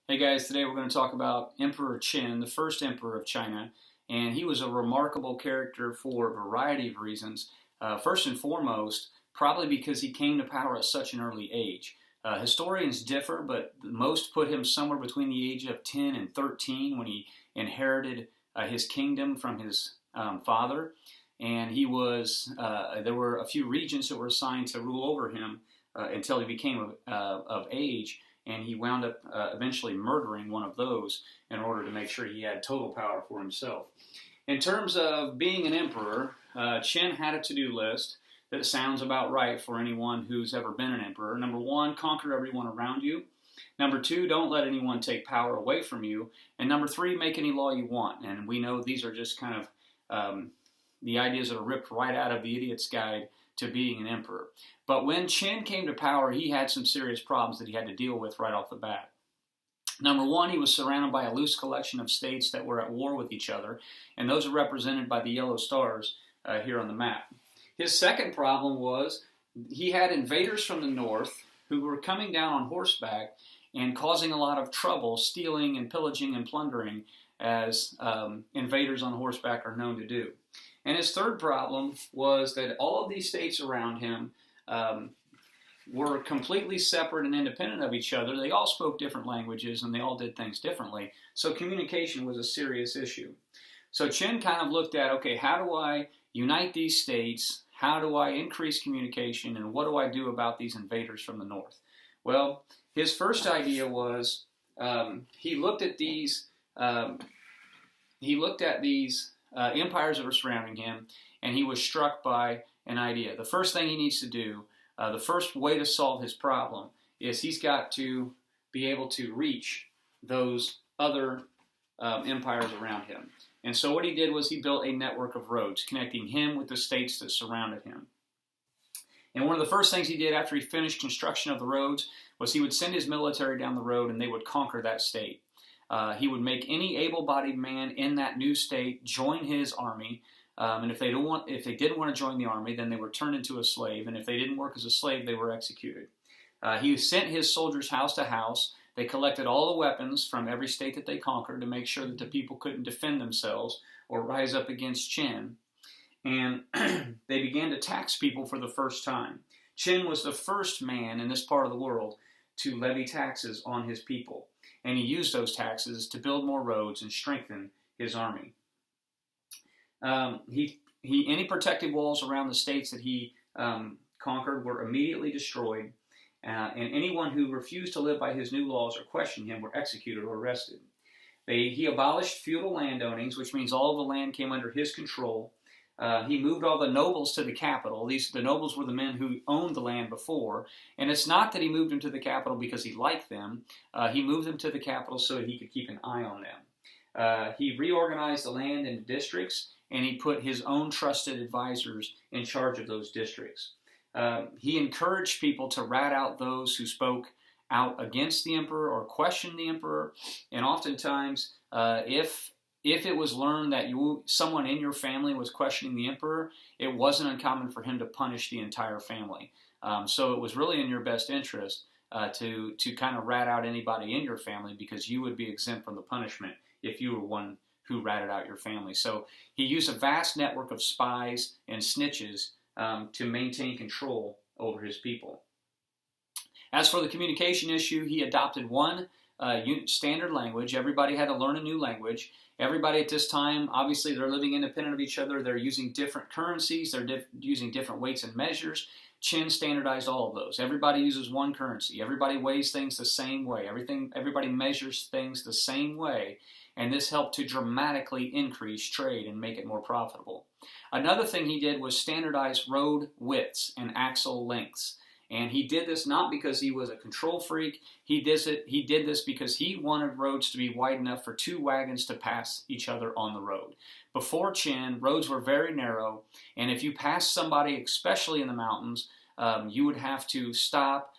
Hey guys, today we're going to talk about Emperor Qin, the first emperor of China, and he was a remarkable character for a variety of reasons. First and foremost, probably because he came to power at such an early age. Historians differ, but most put him somewhere between the age of 10 and 13 when he inherited his kingdom from his father. And there were a few regents that were assigned to rule over him until he became of age, and he wound up eventually murdering one of those in order to make sure he had total power for himself. In terms of being an emperor, Qin had a to-do list that sounds about right for anyone who's ever been an emperor. Number one, conquer everyone around you. Number two, don't let anyone take power away from you. And number three, make any law you want. And we know these are just kind of the ideas that are ripped right out of the Idiot's Guide to Being an Emperor. But when Qin came to power, he had some serious problems that he had to deal with right off the bat. Number one, he was surrounded by a loose collection of states that were at war with each other, and those are represented by the yellow stars here on the map. His second problem was he had invaders from the north who were coming down on horseback and causing a lot of trouble, stealing and pillaging and plundering, as invaders on horseback are known to do. And his third problem was that all of these states around him were completely separate and independent of each other. They all spoke different languages and they all did things differently. So communication was a serious issue. So Qin kind of looked at, okay, how do I unite these states? How do I increase communication? And what do I do about these invaders from the north? Well, his first idea was he looked at these empires that were surrounding him, and he was struck by an idea. The first thing he needs to do, the first way to solve his problem, is he's got to be able to reach those other empires around him. And so what he did was he built a network of roads connecting him with the states that surrounded him. And one of the first things he did after he finished construction of the roads was he would send his military down the road and they would conquer that state. He would make any able-bodied man in that new state join his army, and if they didn't want to join the army, then they were turned into a slave, and if they didn't work as a slave, they were executed. He sent his soldiers house to house. They collected all the weapons from every state that they conquered to make sure that the people couldn't defend themselves or rise up against Qin, and they began to tax people for the first time. Qin was the first man in this part of the world to levy taxes on his people, and he used those taxes to build more roads and strengthen his army. Any protective walls around the states that he conquered were immediately destroyed, and anyone who refused to live by his new laws or questioned him were executed or arrested. He abolished feudal landownings, which means all of the land came under his control. He moved all the nobles to the capital. The nobles were the men who owned the land before. And it's not that he moved them to the capital because he liked them. He moved them to the capital so that he could keep an eye on them. He reorganized the land into districts, and he put his own trusted advisors in charge of those districts. He encouraged people to rat out those who spoke out against the emperor or questioned the emperor. And oftentimes, if it was learned that someone in your family was questioning the emperor, it wasn't uncommon for him to punish the entire family. So it was really in your best interest to kind of rat out anybody in your family, because you would be exempt from the punishment if you were one who ratted out your family. So he used a vast network of spies and snitches to maintain control over his people. As for the communication issue, he adopted one standard language. Everybody had to learn a new language. Everybody at this time, obviously, they're living independent of each other. They're using different currencies. They're using different weights and measures. Qin standardized all of those. Everybody uses one currency. Everybody weighs things the same way. Everybody measures things the same way. And this helped to dramatically increase trade and make it more profitable. Another thing he did was standardize road widths and axle lengths. And he did this not because he was a control freak. He did this because he wanted roads to be wide enough for two wagons to pass each other on the road. Before Qin, roads were very narrow, and if you passed somebody, especially in the mountains, you would have to stop.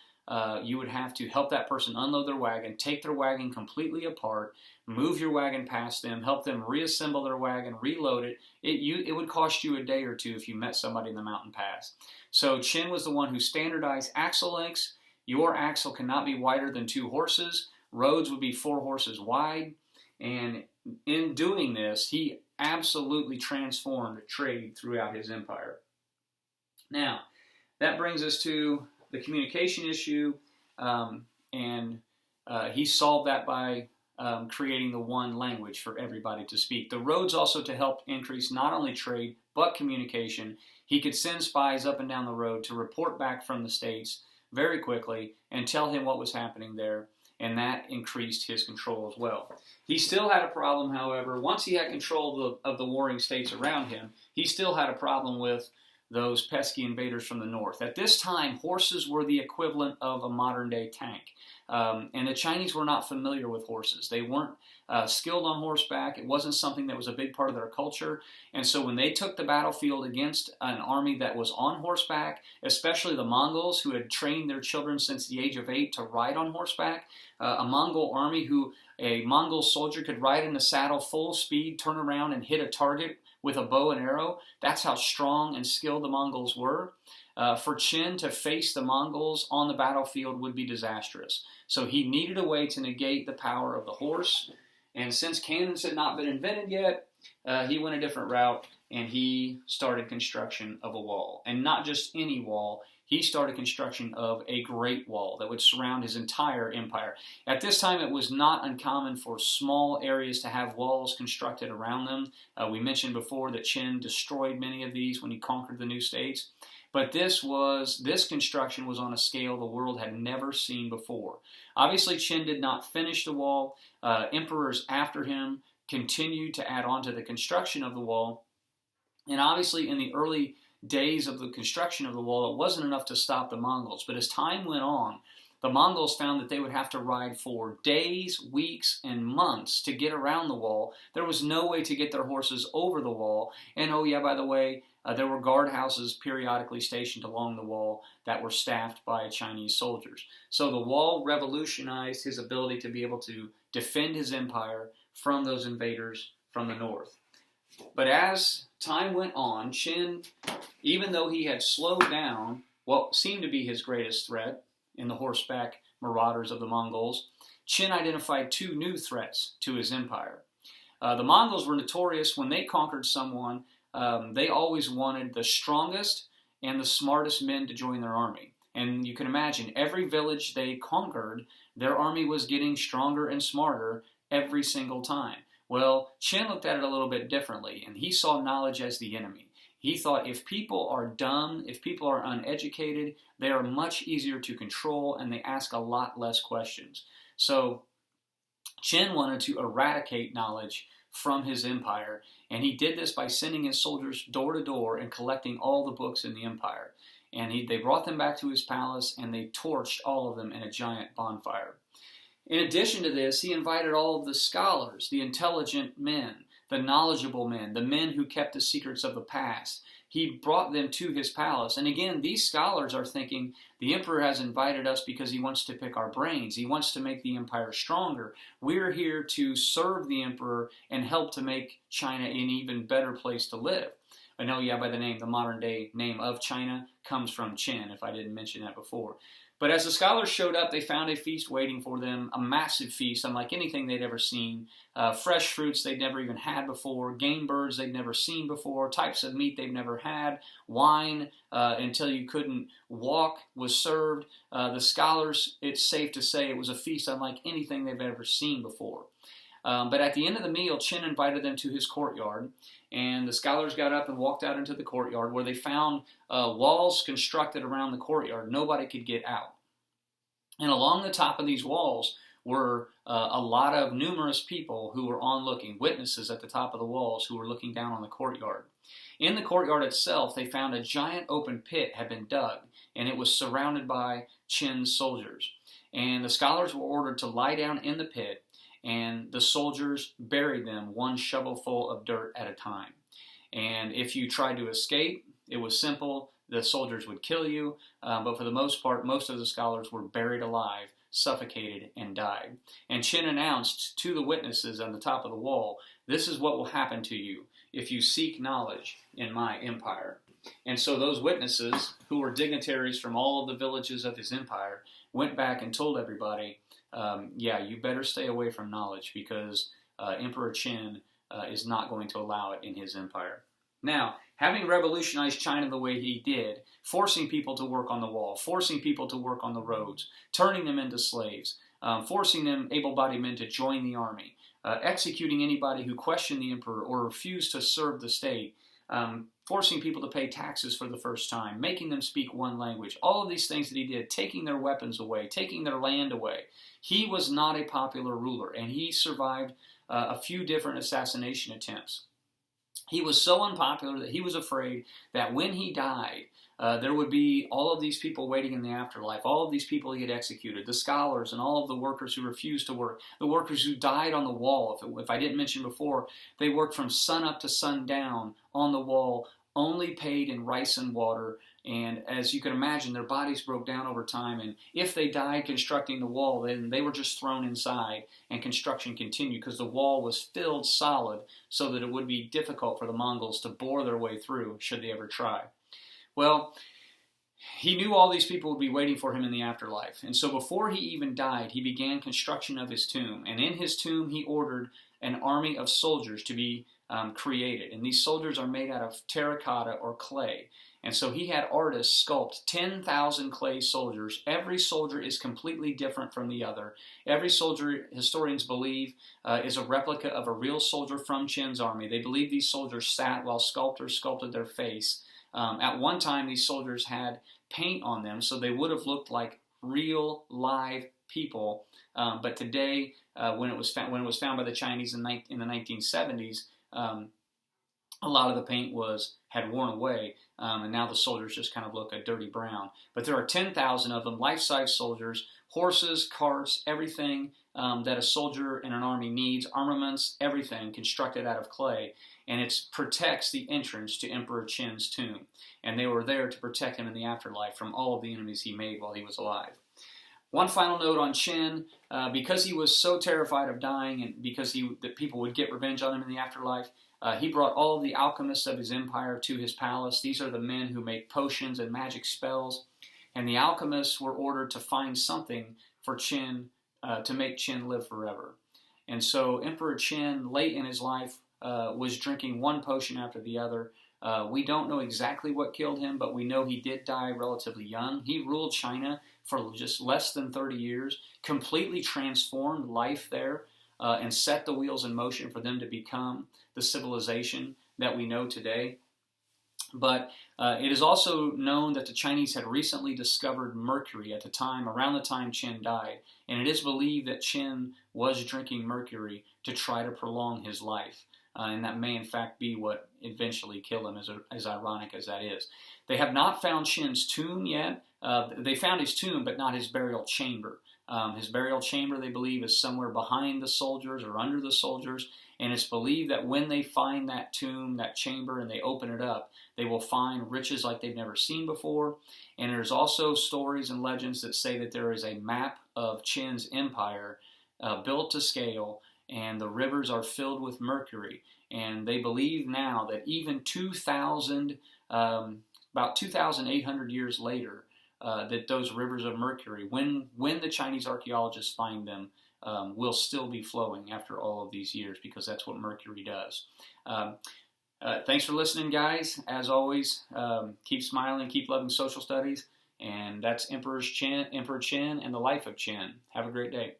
You would have to help that person unload their wagon, take their wagon completely apart, move your wagon past them, help them reassemble their wagon, reload it. It would cost you a day or two if you met somebody in the mountain pass. So Qin was the one who standardized axle lengths. Your axle cannot be wider than two horses. Roads would be 4 horses wide. And in doing this, he absolutely transformed trade throughout his empire. Now, that brings us to the communication issue, and he solved that by creating the one language for everybody to speak. The roads also to help increase not only trade, but communication. He could send spies up and down the road to report back from the states very quickly and tell him what was happening there, and that increased his control as well. He still had a problem, however. Once he had control of the warring states around him, he still had a problem with those pesky invaders from the north. At this time, horses were the equivalent of a modern-day tank. And the Chinese were not familiar with horses. They weren't skilled on horseback. It wasn't something that was a big part of their culture. And so when they took the battlefield against an army that was on horseback, especially the Mongols, who had trained their children since the age of 8 to ride on horseback, a Mongol army a Mongol soldier could ride in the saddle full speed, turn around and hit a target with a bow and arrow. That's how strong and skilled the Mongols were. For Qin to face the Mongols on the battlefield would be disastrous. So he needed a way to negate the power of the horse. And since cannons had not been invented yet, he went a different route, and he started construction of a wall. And not just any wall. He started construction of a great wall that would surround his entire empire. At this time, it was not uncommon for small areas to have walls constructed around them. We mentioned before that Qin destroyed many of these when he conquered the new states. But this construction was on a scale the world had never seen before. Obviously, Qin did not finish the wall. Emperors after him continued to add on to the construction of the wall. And obviously, in the early days of the construction of the wall, it wasn't enough to stop the Mongols. But as time went on, the Mongols found that they would have to ride for days, weeks, and months to get around the wall. There was no way to get their horses over the wall. And oh yeah, by the way, there were guardhouses periodically stationed along the wall that were staffed by Chinese soldiers. So the wall revolutionized his ability to be able to defend his empire from those invaders from the north. But as time went on, Qin, even though he had slowed down what seemed to be his greatest threat in the horseback marauders of the Mongols, Qin identified 2 new threats to his empire. The Mongols were notorious when they conquered someone. They always wanted the strongest and the smartest men to join their army. And you can imagine, every village they conquered, their army was getting stronger and smarter every single time. Well, Qin looked at it a little bit differently, and he saw knowledge as the enemy. He thought if people are dumb, if people are uneducated, they are much easier to control, and they ask a lot less questions. So Qin wanted to eradicate knowledge from his empire, and he did this by sending his soldiers door to door and collecting all the books in the empire. And they brought them back to his palace, and they torched all of them in a giant bonfire. In addition to this, he invited all of the scholars, the intelligent men, the knowledgeable men, the men who kept the secrets of the past. He brought them to his palace. And again, these scholars are thinking, the emperor has invited us because he wants to pick our brains. He wants to make the empire stronger. We're here to serve the emperor and help to make China an even better place to live. I know, by the modern day name of China comes from Qin, if I didn't mention that before. But as the scholars showed up, they found a feast waiting for them, a massive feast, unlike anything they'd ever seen. Fresh fruits they'd never even had before, game birds they'd never seen before, types of meat they'd never had, wine until you couldn't walk was served. The scholars, it's safe to say, it was a feast unlike anything they've ever seen before. But at the end of the meal, Qin invited them to his courtyard, and the scholars got up and walked out into the courtyard where they found walls constructed around the courtyard. Nobody could get out. And along the top of these walls were a lot of numerous people who were onlooking, witnesses at the top of the walls who were looking down on the courtyard. In the courtyard itself, they found a giant open pit had been dug, and it was surrounded by Qin's soldiers. And the scholars were ordered to lie down in the pit, and the soldiers buried them one shovelful of dirt at a time. And if you tried to escape, it was simple. The soldiers would kill you, but for the most part, most of the scholars were buried alive, suffocated, and died. And Qin announced to the witnesses on the top of the wall, "This is what will happen to you if you seek knowledge in my empire." And so those witnesses, who were dignitaries from all of the villages of his empire, went back and told everybody, yeah, you better stay away from knowledge, because Emperor Qin is not going to allow it in his empire. Now, having revolutionized China the way he did, forcing people to work on the wall, forcing people to work on the roads, turning them into slaves, forcing them, able-bodied men, to join the army, executing anybody who questioned the emperor or refused to serve the state, forcing people to pay taxes for the first time, making them speak one language, all of these things that he did, taking their weapons away, taking their land away. He was not a popular ruler, and he survived a few different assassination attempts. He was so unpopular that he was afraid that when he died, there would be all of these people waiting in the afterlife, all of these people he had executed, the scholars and all of the workers who refused to work, the workers who died on the wall. If I didn't mention before, they worked from sun up to sundown on the wall, only paid in rice and water. And as you can imagine, their bodies broke down over time. And if they died constructing the wall, then they were just thrown inside, and construction continued, because the wall was filled solid so that it would be difficult for the Mongols to bore their way through should they ever try. Well, he knew all these people would be waiting for him in the afterlife. And so before he even died, he began construction of his tomb. And in his tomb, he ordered an army of soldiers to be created. And these soldiers are made out of terracotta or clay. And so he had artists sculpt 10,000 clay soldiers. Every soldier is completely different from the other. Every soldier, historians believe, is a replica of a real soldier from Qin's army. They believe these soldiers sat while sculptors sculpted their face. At one time, these soldiers had paint on them, so they would have looked like real, live people. But today, when it was found by the Chinese in the 1970s, a lot of the paint had worn away, and now the soldiers just kind of look a dirty brown. But there are 10,000 of them, life-size soldiers, horses, carts, everything that a soldier in an army needs, armaments, everything constructed out of clay. And it protects the entrance to Emperor Qin's tomb. And they were there to protect him in the afterlife from all of the enemies he made while he was alive. One final note on Qin, because he was so terrified of dying, and because that people would get revenge on him in the afterlife, he brought all of the alchemists of his empire to his palace. These are the men who make potions and magic spells. And the alchemists were ordered to find something for Qin to make Qin live forever. And so Emperor Qin, late in his life, was drinking one potion after the other. We don't know exactly what killed him, but we know he did die relatively young. He ruled China for just less than 30 years, completely transformed life there, and set the wheels in motion for them to become the civilization that we know today. But it is also known that the Chinese had recently discovered mercury around the time Qin died. And it is believed that Qin was drinking mercury to try to prolong his life. And that may in fact be what eventually killed him, as ironic as that is. They have not found Qin's tomb yet. They found his tomb, but not his burial chamber. His burial chamber, they believe, is somewhere behind the soldiers or under the soldiers. And it's believed that when they find that tomb, that chamber, and they open it up, they will find riches like they've never seen before. And there's also stories and legends that say that there is a map of Qin's empire built to scale, and the rivers are filled with mercury. And they believe now that even about 2,800 years later, that those rivers of mercury, when the Chinese archaeologists find them, will still be flowing after all of these years, because that's what mercury does. Thanks for listening, guys. As always, keep smiling, keep loving social studies. And that's Emperor Qin and the life of Qin. Have a great day.